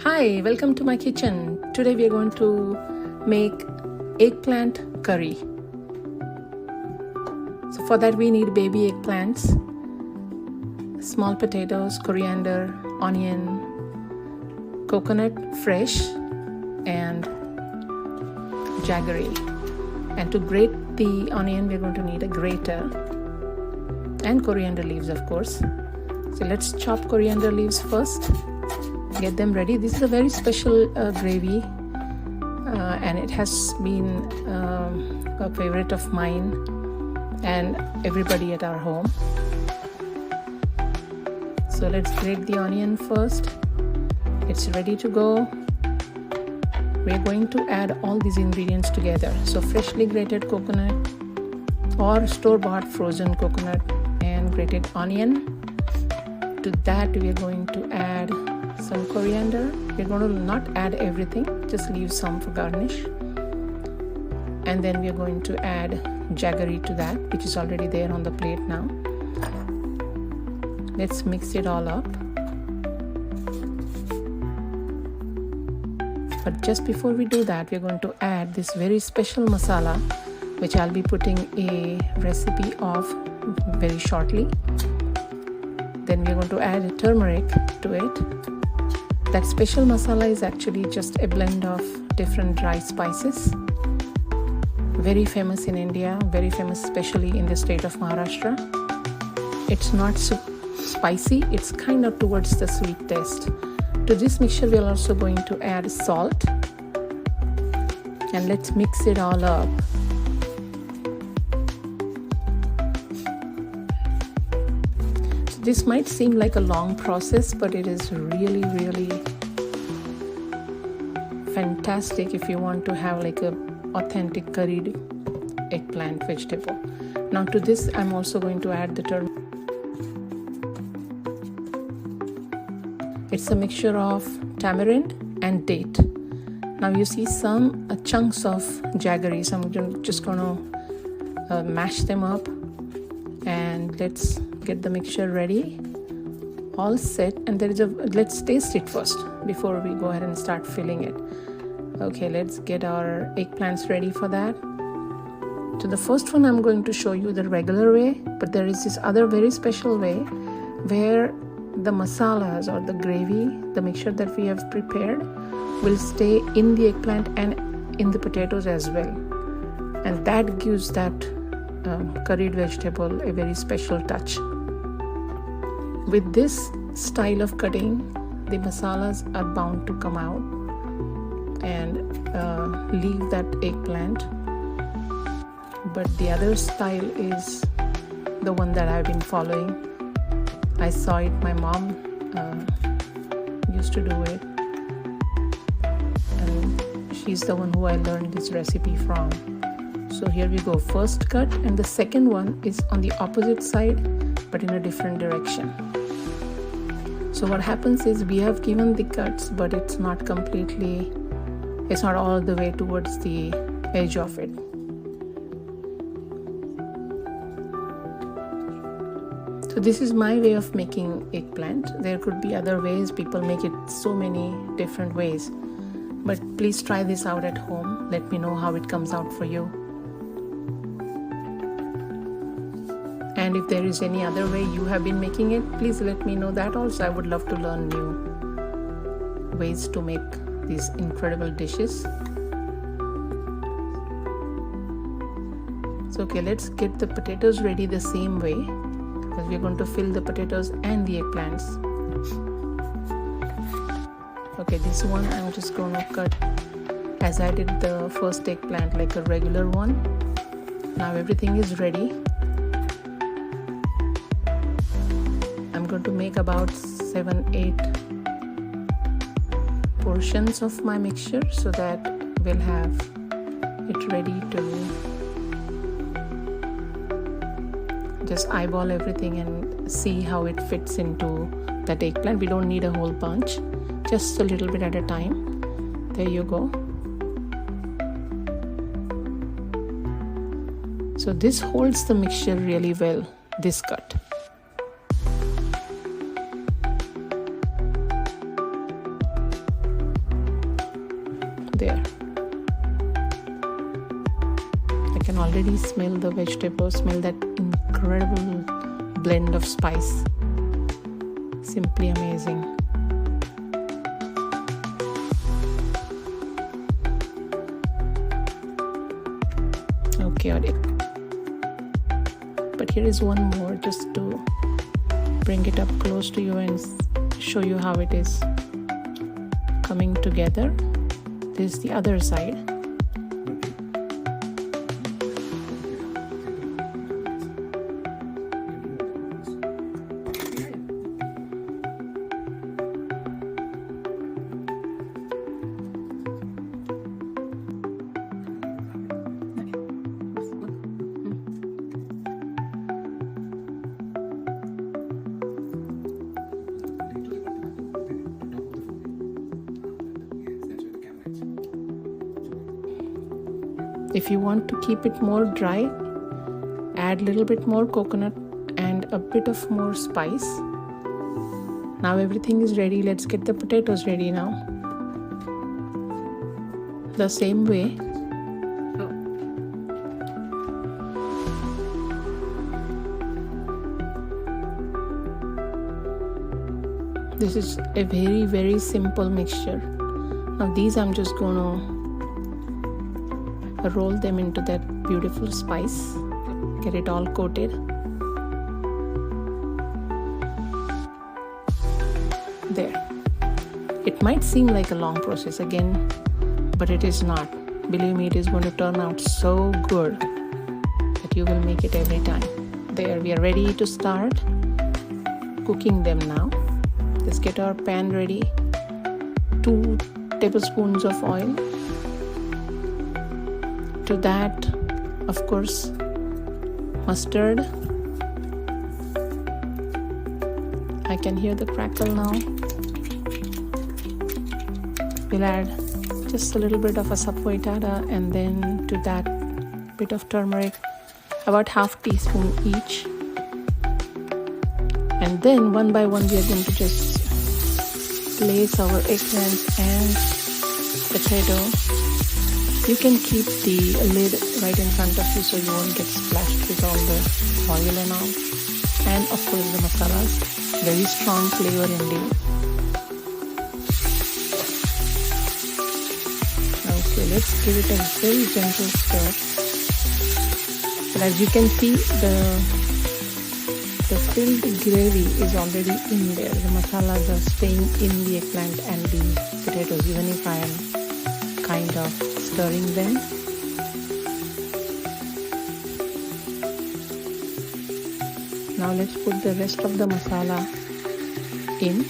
Hi, welcome to my kitchen. Today we are going to make eggplant curry. So for that we need baby eggplants, small potatoes, coriander, onion, coconut fresh, and jaggery. And to grate the onion we're going to need a grater and coriander leaves, of course. So let's chop coriander leaves first. Get them ready. This is a very special gravy and it has been a favorite of mine and everybody at our home. So let's grate the onion first. It's ready to go. We're going to add all these ingredients together. So freshly grated coconut or store-bought frozen coconut and grated onion. To that we are going to add some coriander. We're going to not add everything, just leave some for garnish. And then we're going to add jaggery to that, which is already there on the plate now. Let's mix it all up. But just before we do that, we're going to add this very special masala, which I'll be putting a recipe of very shortly. Then we're going to add turmeric to it. That special masala is actually just a blend of different dry spices. Very famous in India, very famous especially in the state of Maharashtra. It's not so spicy, it's kind of towards the sweet taste. To this mixture we are also going to add salt. And let's mix it all up. This might seem like a long process, but it is really fantastic if you want to have like a authentic curried eggplant vegetable. Now to this I'm also going to add the turmeric. It's a mixture of tamarind and date. Now you see some chunks of jaggery, so I'm just going to mash them up, and let's get the mixture ready, all set. And let's taste it first before we go ahead and start filling it. Okay, let's get our eggplants ready for that. So the first one I'm going to show you the regular way, but there is this other very special way where the masalas or the gravy, the mixture that we have prepared, will stay in the eggplant and in the potatoes as well, and that gives that curried vegetable a very special touch. With this style of cutting, the masalas are bound to come out and leave that eggplant. But the other style is the one that I've been following. I saw it, my mom used to do it, and she's the one who I learned this recipe from. So here we go, first cut, and the second one is on the opposite side but in a different direction. So what happens is we have given the cuts, but it's not all the way towards the edge of it. So this is my way of making eggplant. There could be other ways, people make it so many different ways, but please try this out at home. Let me know how it comes out for you. And if there is any other way you have been making it, please let me know that also. I would love to learn new ways to make these incredible dishes. So okay, let's get the potatoes ready the same way, because we're going to fill the potatoes and the eggplants. Okay, this one I'm just going to cut as I did the first eggplant, like a regular one. Now everything is ready. I'm going to make about 7-8 portions of my mixture so that we'll have it ready to just eyeball everything and see how it fits into that eggplant. We don't need a whole bunch, just a little bit at a time. There you go. So this holds the mixture really well, this cut. There. I can already smell the vegetables, smell that incredible blend of spice. Simply amazing. Chaotic. But here is one more, just to bring it up close to you and show you how it is coming together. This is the other side. If you want to keep it more dry, add a little bit more coconut and a bit of more spice. Now everything is ready. Let's get the potatoes ready now. The same way. This is a very simple mixture. Now these I'm just gonna roll them into that beautiful spice, get it all coated. There. It might seem like a long process again, but it is not. Believe me, it is going to turn out so good that you will make it every time. There, we are ready to start cooking them now. Let's get our pan ready. 2 tablespoons of oil. To that, of course, mustard. I can hear the crackle now. We'll add just a little bit of asafetida, and then to that bit of turmeric, about half teaspoon each. And then one by one we are going to just place our eggplants and potato. You can keep the lid right in front of you so you won't get splashed with all the oil and all. And of course the masalas, very strong flavor indeed. Okay, let's give it a very gentle stir. But as you can see, the filled gravy is already in there. The masalas are staying in the eggplant and the potatoes, even if I am kind of stirring them. Now let's put the rest of the masala in.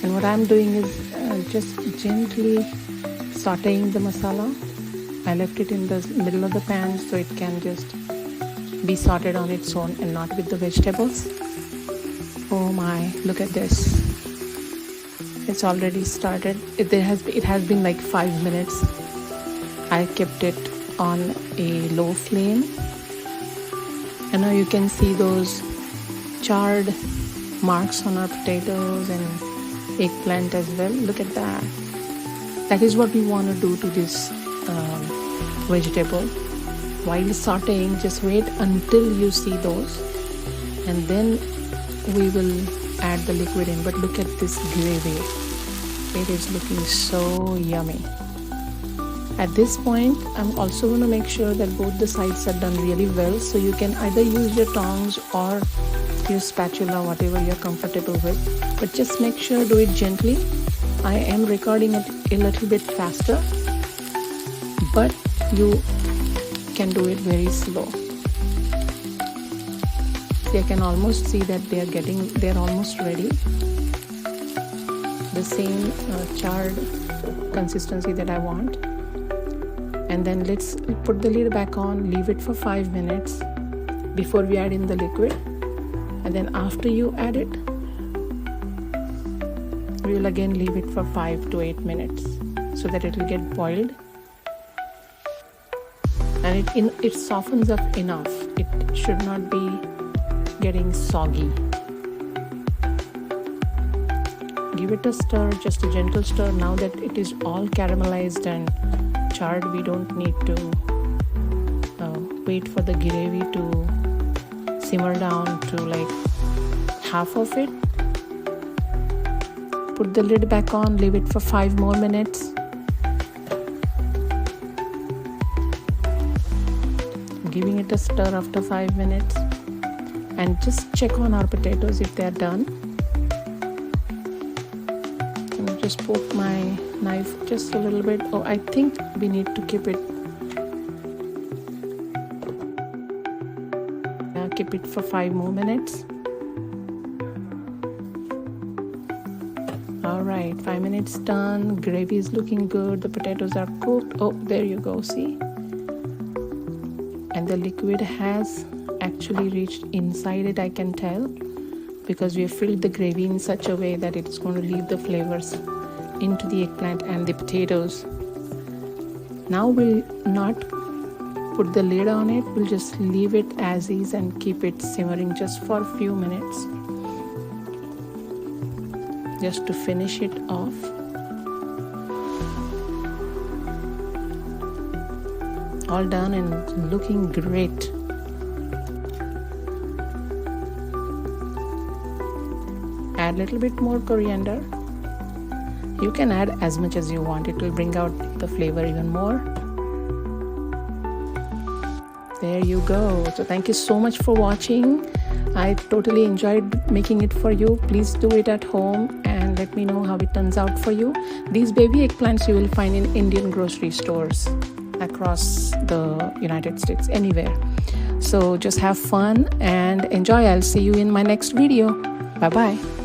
And what I'm doing is just gently sauteing the masala. I left it in the middle of the pan so it can just be sauteed on its own and not with the vegetables. Oh my, look at this. It's already started. It has been like 5 minutes. I kept it on a low flame. And now you can see those charred marks on our potatoes and eggplant as well. Look at that. That is what we want to do to this vegetable. While sauteing, just wait until you see those, and then we will add the liquid in. But look at this gravy. It is looking so yummy. At this point, I'm also going to make sure that both the sides are done really well. So you can either use your tongs or your spatula, whatever you're comfortable with. But just make sure, do it gently. I am recording it a little bit faster, but you can do it very slow. See, I can almost see that they're almost ready. The same charred consistency that I want. And then let's put the lid back on, leave it for 5 minutes before we add in the liquid. And then after you add it, we will again leave it for 5 to 8 minutes so that it will get boiled. And it softens up enough. It should not be getting soggy. Give give it a stir, just a gentle stir. Now that it is all caramelized and charred, we don't need to wait for the gravy to simmer down to like half of it. Put the lid back on, leave it for 5 more minutes. Giving it a stir after 5 minutes, and just check on our potatoes if they are done. And just poke my knife just a little bit. Oh, I think we need to keep it for 5 more minutes. All right, 5 minutes done. Gravy is looking good. The potatoes are cooked. Oh, there you go, see? And the liquid has actually reached inside it, I can tell, because we have filled the gravy in such a way that it's going to leave the flavors into the eggplant and the potatoes. Now we'll not put the lid on it, we'll just leave it as is and keep it simmering just for a few minutes, just to finish it off. All done and looking great. Add a little bit more coriander. You can add as much as you want, it will bring out the flavor even more. There you go. So thank you so much for watching. I totally enjoyed making it for you. Please do it at home and let me know how it turns out for you. These baby eggplants you will find in Indian grocery stores across the United States, anywhere. So just have fun and enjoy. I'll see you in my next video. Bye bye.